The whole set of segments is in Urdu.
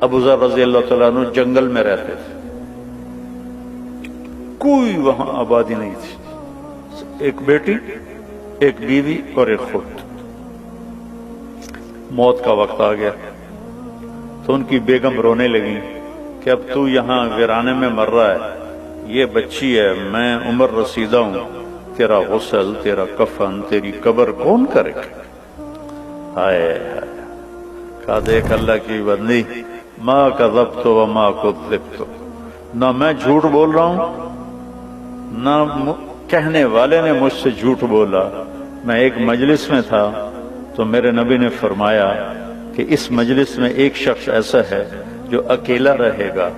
ابو ذر رضی اللہ تعالیٰ عنہ جنگل میں رہتے تھے، کوئی وہاں آبادی نہیں تھی، ایک بیٹی، ایک بیوی اور ایک خود۔ موت کا وقت آ گیا تو ان کی بیگم رونے لگی کہ اب تو یہاں ویرانے میں مر رہا ہے، یہ بچی ہے، میں عمر رسیدہ ہوں، تیرا غسل، تیرا کفن، تیری قبر کون کرے گا؟ ہائے ہائے، کہا دیکھ اللہ کی بندی، ما کذبت وما کذبت، نہ میں جھوٹ بول رہا ہوں نہ کہنے والے نے مجھ سے جھوٹ بولا۔ میں ایک مجلس میں تھا تو میرے نبی نے فرمایا کہ اس مجلس میں ایک شخص ایسا ہے جو اکیلا رہے گا،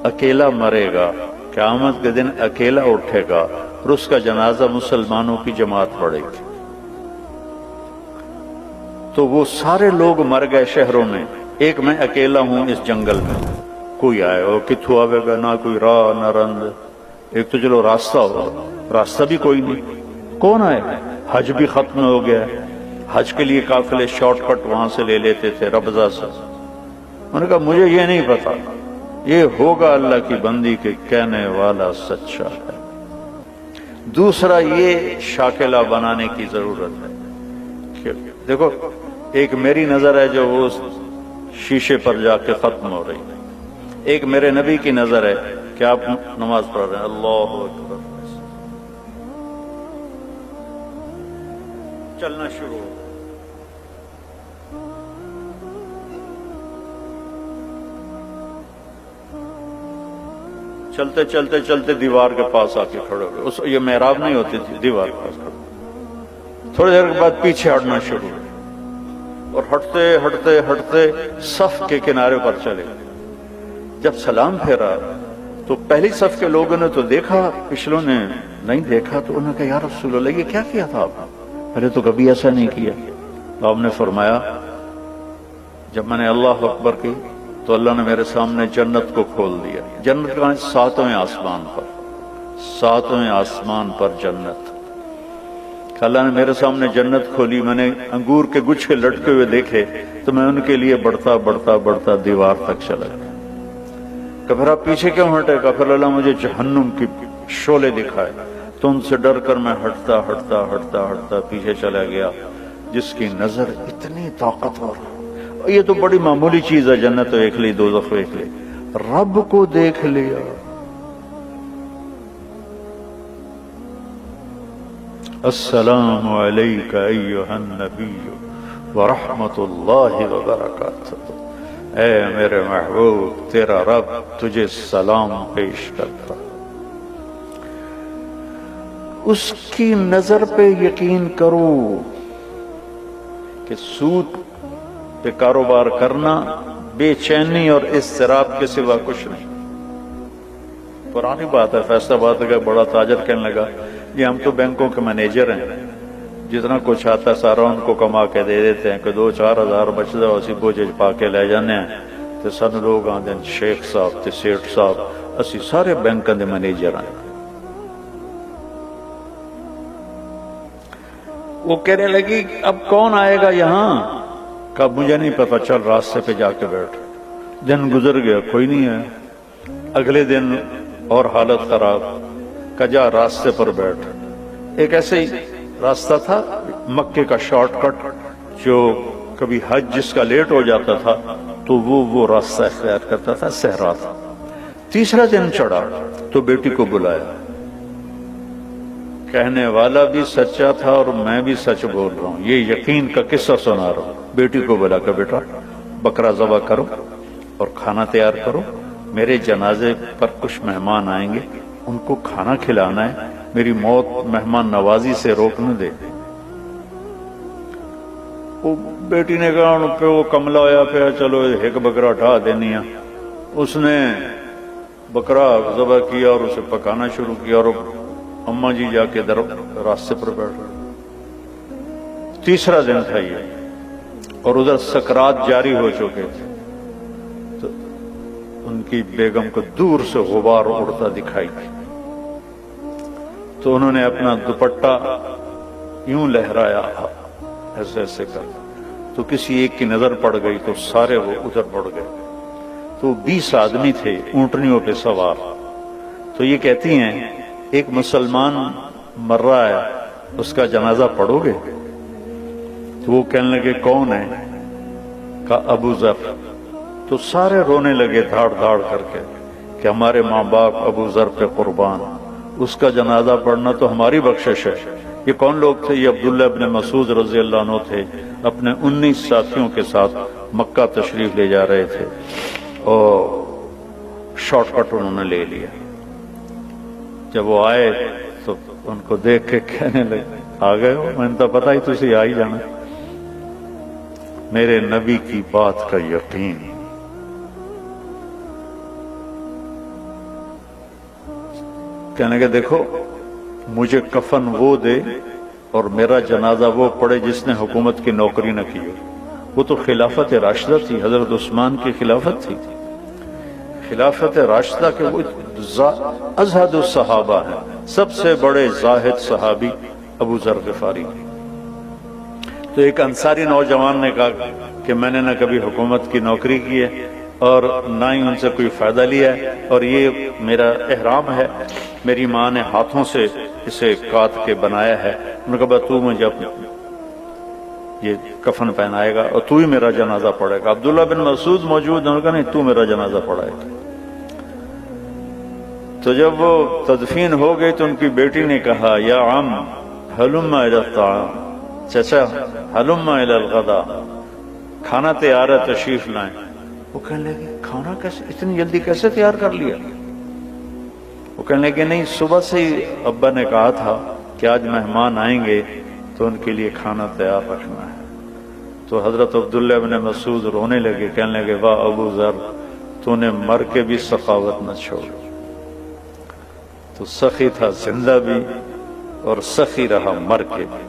اکیلا مرے گا، قیامت کے دن اکیلا اٹھے گا اور اس کا جنازہ مسلمانوں کی جماعت پڑے گی۔ تو وہ سارے لوگ مر گئے شہروں میں، ایک میں اکیلا ہوں اس جنگل میں، کوئی آئے اور کتھو آوے گا، نہ کوئی راہ نہ رند، ایک تو چلو راستہ ہوگا، راستہ بھی کوئی نہیں، کون آئے؟ حج بھی ختم ہو گیا ہے، حج کے لیے قافلے شارٹ کٹ وہاں سے لے لیتے تھے ربضہ سے۔ انہوں نے کہا مجھے یہ نہیں پتا، یہ ہوگا اللہ کی بندی کے کہنے والا سچا ہے۔ دوسرا یہ شاکلہ بنانے کی ضرورت ہے کہ دیکھو ایک میری نظر ہے جو وہ شیشے پر جا کے ختم ہو رہی ہے، ایک میرے نبی کی نظر ہے کہ آپ نماز پڑھ رہے ہیں، اللہ اکبر، چلنا شروع ہو، چلتے چلتے چلتے دیوار کے پاس آ کے کھڑے ہو گئے، یہ محراب نہیں ہوتی تھی، دیوار کے پاس کھڑے، تھوڑی دیر کے بعد پیچھے ہٹنا شروع ہو اور ہٹتے ہٹتے ہٹتے صف کے کنارے پر چلے۔ جب سلام پھیرا تو پہلی صف کے لوگوں نے تو دیکھا، پچھلوں نے نہیں دیکھا، تو انہوں نے کہا یا رسول اللہ یہ کیا کیا تھا آپ نے؟ پہلے تو کبھی ایسا نہیں کیا۔ تو آپ نے فرمایا جب میں نے اللہ اکبر کی تو اللہ نے میرے سامنے جنت کو کھول دیا۔ جنت کہاں؟ ساتویں آسمان پر، ساتویں آسمان پر جنت۔ اللہ نے میرے سامنے جنت کھولی، میں نے انگور کے گچھے لٹکے ہوئے دیکھے تو میں ان کے لیے بڑھتا بڑھتا بڑھتا دیوار تک چلا گیا۔ کہ پھر آپ پیچھے کیوں ہٹے؟ کہ پھر اللہ مجھے جہنم کی شعلے دکھائے، تو ان سے ڈر کر میں ہٹتا ہٹتا ہٹتا ہٹتا پیچھے چلا گیا۔ جس کی نظر اتنی طاقتور، یہ تو بڑی معمولی چیز ہے، جنت دیکھ لی، دوزخ دیکھ لی، رب کو دیکھ لیا۔ السلام علیک ایھا النبی ورحمۃ اللہ وبرکاتہ، اے میرے محبوب تیرا رب تجھے سلام پیش کرتا۔ اس کی نظر پہ یقین کرو کہ سود پہ کاروبار کرنا بے چینی اور اضطراب کے سوا کچھ نہیں۔ پرانی بات ہے، فیصلہ بات کا بڑا تاجر کہنے لگا یہ ہم تو بینکوں کے مینیجر ہیں، جتنا کچھ آتا ہے سارا ان کو کما کے دے دیتے ہیں کہ 2-4 ہزار بچتا ہے اسی بوجھ پا کے لے جانے ہیں، تو سن لوگ آتے ہیں شیخ صاحب تے سیٹھ صاحب اسی سارے بینکوں کے مینیجر ہیں۔ وہ کہنے لگی اب کون آئے گا یہاں؟ کہا مجھے نہیں پتا، چل راستے پہ جا کے بیٹھ۔ دن گزر گیا، کوئی نہیں ہے۔ اگلے دن اور حالت خراب، کہا جا راستے پر بیٹھ۔ ایک ایسے ہی راستہ تھا مکے کا شارٹ کٹ، جو کبھی حج جس کا لیٹ ہو جاتا تھا تو وہ راستہ اختیار کرتا تھا، صحرا تھا۔ تیسرا دن چڑھا تو بیٹی کو بلایا، کہنے والا بھی سچا تھا اور میں بھی سچ بول رہا ہوں، یہ یقین کا قصہ سنا رہا ہوں۔ بیٹی کو بلا کر بیٹا بکرا ذبح کرو اور کھانا تیار کرو، میرے جنازے پر کچھ مہمان آئیں گے، ان کو کھانا کھلانا ہے، میری موت مہمان نوازی سے روک نہ دے۔ وہ بیٹی نے کہا ان پہ وہ کملا ہویا پہ چلو ایک بکرا اٹھا دینی ہے۔ اس نے بکرا ذبح کیا اور اسے پکانا شروع کیا، اور اماں جی جا کے راستے پر بیٹھ گئے۔ تیسرا دن تھا یہ، اور ادھر سکرات جاری ہو چکے تھے، تو ان کی بیگم کو دور سے غبار اڑتا دکھائی دی، تو انہوں نے اپنا دوپٹہ یوں لہرایا ایسے ایسے کر، تو کسی ایک کی نظر پڑ گئی تو سارے وہ ادھر پڑ گئے۔ تو 20 آدمی تھے اونٹنیوں پہ سوار. تو یہ کہتی ہیں ایک مسلمان مر رہا ہے، اس کا جنازہ پڑھو گے؟ تو وہ کہنے لگے کون ہے؟ کہا ابو ذر. تو سارے رونے لگے دھاڑ دھاڑ کر کے کہ ہمارے ماں باپ ابو ذر پہ قربان، اس کا جنازہ پڑھنا تو ہماری بخشش ہے. یہ کون لوگ تھے؟ یہ عبداللہ ابن مسعود رضی اللہ عنہ تھے، اپنے 19 ساتھیوں کے ساتھ مکہ تشریف لے جا رہے تھے اور شارٹ کٹ انہوں نے لے لیا. جب وہ آئے تو ان کو دیکھ کے کہنے لگے آ گئے ہو؟ میں نے تو پتا ہی تسی آ ہی جانا. میرے نبی کی بات کا یقین. کہنے کہ دیکھو مجھے کفن وہ دے اور میرا جنازہ وہ پڑھے جس نے حکومت کی نوکری نہ کی ہو. وہ تو خلافت راشدہ تھی، حضرت عثمان کی خلافت تھی. خلافت راشدہ کے وہ ازہد الصحابہ ہیں، سب سے بڑے زاہد صحابی ابو ذر غفاری. تو ایک انصاری نوجوان نے کہا کہ میں نے نہ کبھی حکومت کی نوکری کی ہے اور نہ ہی ان سے کوئی فائدہ لیا ہے، اور یہ میرا احرام ہے، میری ماں نے ہاتھوں سے اسے کاٹ کے بنایا ہے. انہوں نے کہا تو مجھے یہ کفن پہنائے گا اور تو ہی میرا جنازہ پڑھے گا. عبداللہ بن مسعود موجود، انہوں نے کہا نہیں تو میرا جنازہ پڑھائے گا. تو جب وہ تدفین ہو گئی تو ان کی بیٹی نے کہا یا عم ہلم الی الطعام، چچا ہلم الی الغداء، کھانا تیار ہے تشریف لائیں. وہ کہنے لگے کھانا کیسے اتنی جلدی کیسے تیار کر لیا؟ وہ کہنے لگے نہیں صبح سے ہی ابا نے کہا تھا کہ آج مہمان آئیں گے تو ان کے لیے کھانا تیار رکھنا ہے. تو حضرت عبداللہ بن مسعود رونے لگے، کہنے لگے واہ ابو ذر تو نے مر کے بھی سخاوت نہ چھوڑ. تو سخی تھا زندہ بھی اور سخی رہا مر کے بھی.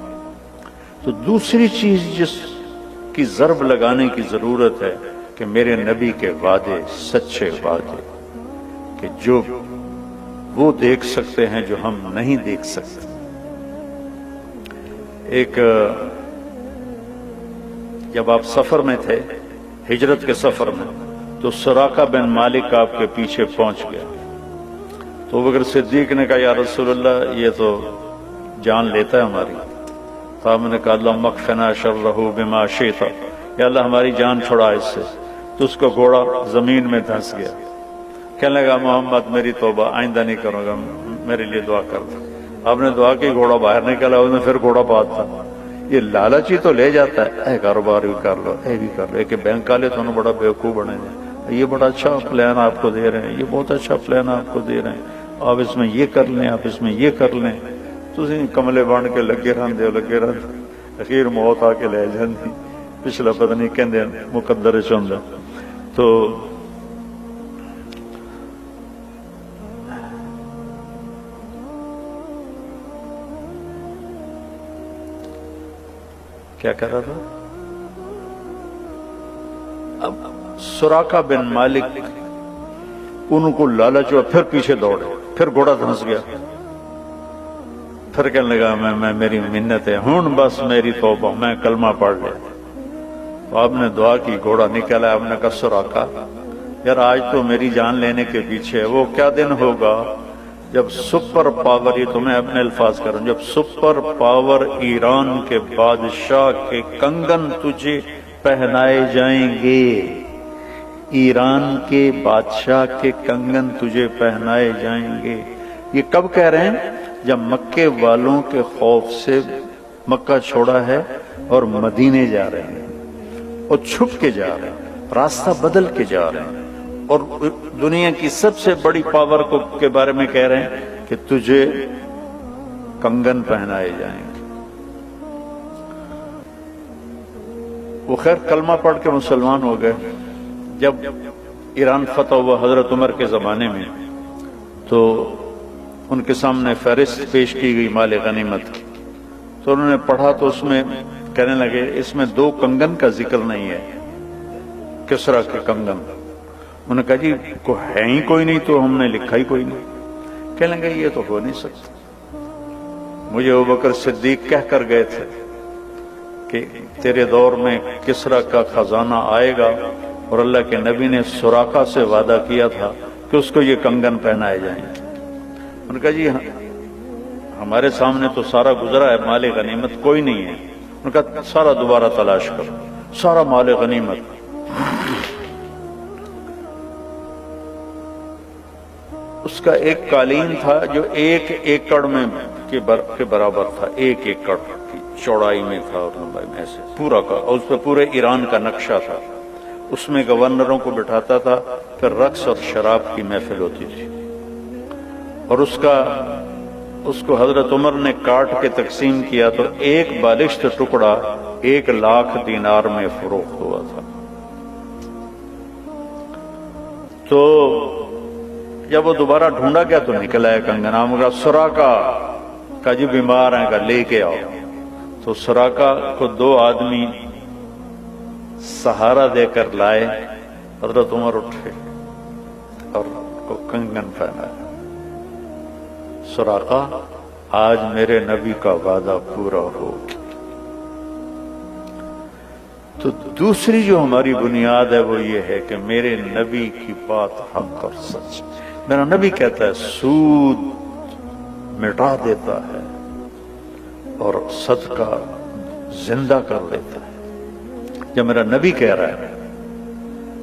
تو دوسری چیز جس کی ضرب لگانے کی ضرورت ہے کہ میرے نبی کے وعدے سچے وعدے، کہ جو وہ دیکھ سکتے ہیں جو ہم نہیں دیکھ سکتے. ایک جب آپ سفر میں تھے، ہجرت کے سفر میں، تو سراقہ بن مالک آپ کے پیچھے پہنچ گیا. تو بکر صدیق نے کہا یا رسول اللہ یہ تو جان لیتا ہے ہماری. تو آپ نے کہا اللہم اکفنا شرہ بما شئت، یا اللہ ہماری جان چھڑا اس سے. تو اس کو گھوڑا زمین میں دھنس گیا. کہنے لگا محمد میری توبہ، آئندہ نہیں کروں گا، میرے لیے دعا کر دو. آپ نے دعا کی، گھوڑا باہر نکلا، اس نے پھر گھوڑا بات تھا. یہ لالچی تو لے جاتا ہے، اے کاروبار بھی کر لو، اے بھی کر لو. ایک بینک والے تو بڑا بیوقوف بنے گا، یہ بڑا اچھا پلان آپ کو دے رہے ہیں، یہ بہت اچھا پلان آپ کو دے رہے ہیں، آپ اس میں یہ کر لیں، آپ اس میں یہ کر لیں. تسی کملے بن کے لگے رہندے، اخیر موت آ کے لے جاندی. پچھلا پتہ نہیں کہندے مقدر چ ہوندا. تو کیا کہہ رہا تھا؟ اب سراقہ بن مالک ان کو لالچ ہوا، پھر پیچھے دوڑے، پھر گھوڑا دھنس گیا. پھر کہنے لگا میں میری منت ہے ہوں بس میری توبہ، میں کلمہ پڑھ لیا. تو آپ نے دعا کی، گھوڑا نکلا. آپ نے کہا سراقہ یار آج تو میری جان لینے کے پیچھے ہے. وہ کیا دن ہوگا جب سپر پاور، یہ تو میں اپنے الفاظ کروں، جب سپر پاور ایران کے بادشاہ کے کنگن تجھے پہنائے جائیں گے. ایران کے بادشاہ کے کنگن تجھے پہنائے جائیں گے. یہ کب کہہ رہے ہیں؟ جب مکے والوں کے خوف سے مکہ چھوڑا ہے اور مدینے جا رہے ہیں، اور چھپ کے جا رہے ہیں، راستہ بدل کے جا رہے ہیں، اور دنیا کی سب سے بڑی پاور کے بارے میں کہہ رہے ہیں کہ تجھے کنگن پہنائے جائیں گے. وہ خیر کلمہ پڑھ کے مسلمان ہو گئے. جب ایران فتح ہوا حضرت عمر کے زمانے میں، تو ان کے سامنے فہرست پیش کی گئی مال غنیمت کی. تو انہوں نے پڑھا تو اس میں کہنے لگے اس میں 2 کنگن کا ذکر نہیں ہے، کسرا کے کنگن. انہوں نے کہا جی ہے ہی کوئی نہیں تو ہم نے لکھا ہی کوئی نہیں. کہنے لگے یہ تو ہو نہیں سکتا. مجھے ابوبکر صدیق کہہ کر گئے تھے کہ تیرے دور میں کسرا کا خزانہ آئے گا اور اللہ کے نبی نے سراقہ سے وعدہ کیا تھا کہ اس کو یہ کنگن پہنائے جائیں گے۔ انہوں نے کہا جی ہمارے سامنے تو سارا گزرا ہے، مال غنیمت کوئی نہیں ہے۔ انہوں نے کہا سارا دوبارہ تلاش کرو، سارا مال غنیمت۔ اس کا ایک قالین تھا جو 1 ایکڑ میں کے برابر تھا، 1 ایکڑ کی چوڑائی میں تھا اور لمبائی میں، ایسے پورا کا، اور اس پہ پورے ایران کا نقشہ تھا۔ اس میں گورنروں کو بٹھاتا تھا، پھر رقص اور شراب کی محفل ہوتی تھی، اور اس کو حضرت عمر نے کاٹ کے تقسیم کیا تو 1 بالشت ٹکڑا 1,00,000 دینار میں فروخت ہوا تھا۔ تو جب وہ دوبارہ ڈھونڈا گیا تو نکل آیا کنگنا، مگر سراقہ کا جی بیمار ہیں، کا لے کے آؤ۔ تو سراقہ کو 2 آدمی سہارا دے کر لائے، حضرت عمر اٹھے اور کو کنگن پہنایا۔ سراقہ آج میرے نبی کا وعدہ پورا ہو۔ تو دوسری جو ہماری بنیاد ہے وہ یہ ہے کہ میرے نبی کی بات حق اور سچ۔ میرا نبی کہتا ہے سود مٹا دیتا ہے اور صدقہ زندہ کر دیتا ہے، جب میرا نبی کہہ رہا ہے۔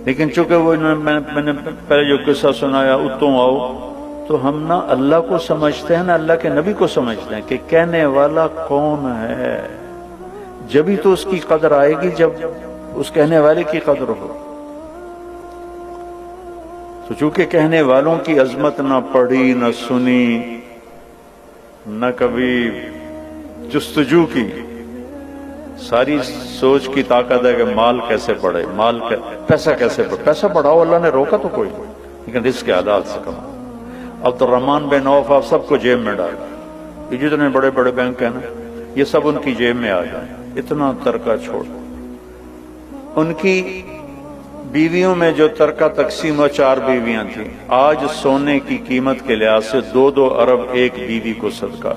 لیکن چونکہ وہ میں نے پہلے جو قصہ سنایا اتوں آؤ، تو ہم نہ اللہ کو سمجھتے ہیں نہ اللہ کے نبی کو سمجھتے ہیں کہ کہنے والا کون ہے۔ جبھی تو اس کی قدر آئے گی جب اس کہنے والے کی قدر ہو۔ تو چونکہ کہنے والوں کی عظمت نہ پڑھی نہ سنی نہ کبھی جستجو کی، ساری سوچ کی طاقت ہے کہ مال کیسے بڑھے، پیسہ کیسے بڑھے، پیسہ بڑھاؤ، اللہ نے روکا تو کوئی نہیں، لیکن رزق کے حلال سے کماؤ۔ عبد الرحمن بن عوف آپ سب کو جیب میں ڈال، یہ جتنے بڑے بڑے بینک ہیں نا، یہ سب ان کی جیب میں آ جائیں، اتنا ترکہ چھوڑ۔ ان کی بیویوں میں جو ترکہ تقسیم و 4 بیویاں تھیں، آج سونے کی قیمت کے لحاظ سے 2 ارب ایک بیوی کو صدقہ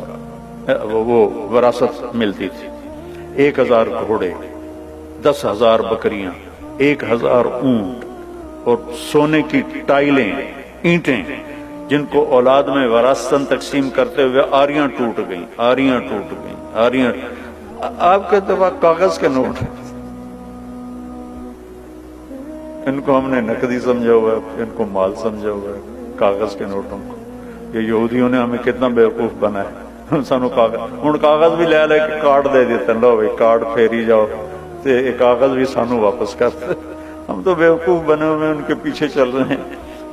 وہ وراثت ملتی تھی۔ 1000 گھوڑے، 10,000 بکریاں، 1000 اونٹ، اور سونے کی ٹائلیں، اینٹیں، جن کو اولاد میں وراثتاً تقسیم کرتے ہوئے آریاں ٹوٹ گئیں، آریاں ٹوٹ گئیں، آریاں۔ آپ کہتے ہیں کاغذ کے نوٹ، ان کو ہم نے نقدی سمجھا ہوا ہے، ان کو مال سمجھا ہوا ہے، کاغذ کے نوٹوں کو۔ یہ یہودیوں نے ہمیں کتنا بیوقوف بنایا، سانو کاغذ بھی لے لے کے کارڈ دے دیتے ہیں، لو بھائی کارڈ پھیری جاؤ، تو یہ کاغذ بھی سانو واپس کرتے۔ ہم تو بیوقوف بنے ہوئے ان کے پیچھے چل رہے ہیں۔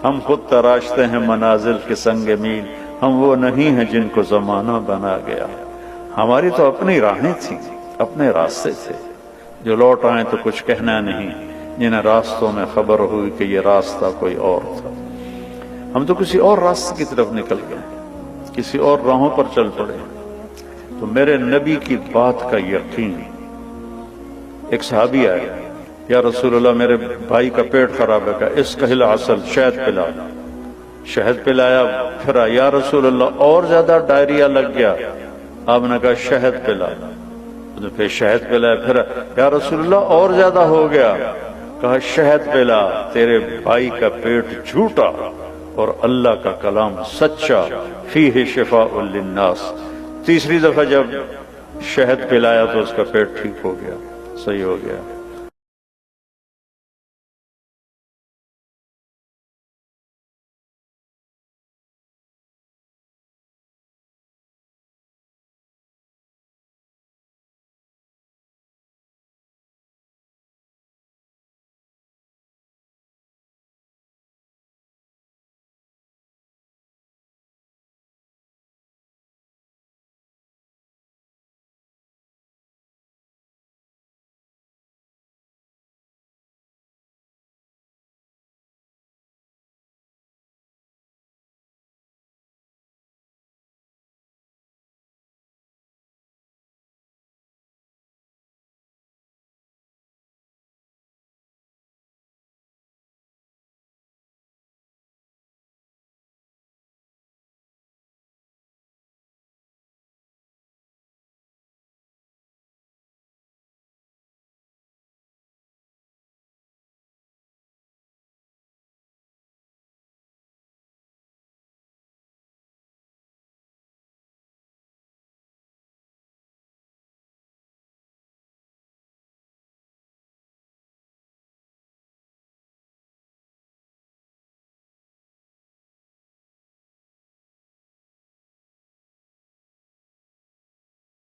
ہم خود تراشتے ہیں منازل کے سنگ میل، ہم وہ نہیں ہیں جن کو زمانہ بنا گیا۔ ہماری تو اپنی راہیں تھیں، اپنے راستے تھے، جو لوٹ آئیں تو کچھ کہنا نہیں، جنہیں راستوں میں خبر ہوئی کہ یہ راستہ کوئی اور تھا۔ ہم تو کسی اور راستے کی طرف نکل گئے، کسی اور راہوں پر چل پڑے۔ تو میرے نبی کی بات کا یقین۔ ایک صحابی آئے، یا رسول اللہ میرے بھائی کا پیٹ خراب ہے، کہ اس کا عسل شہد پلا، شہد پلایا، پھر یا رسول اللہ اور زیادہ ڈائریا لگ گیا، آپ نے کہا شہد پلا، پھر شہد پلایا، پھر یا رسول اللہ اور زیادہ ہو گیا، کہا شہد پلا، تیرے بھائی کا پیٹ جھوٹا اور اللہ کا کلام سچا، فیہ شفاء للناس۔ تیسری دفعہ جب شہد پلایا تو اس کا پیٹ ٹھیک ہو گیا، صحیح ہو گیا۔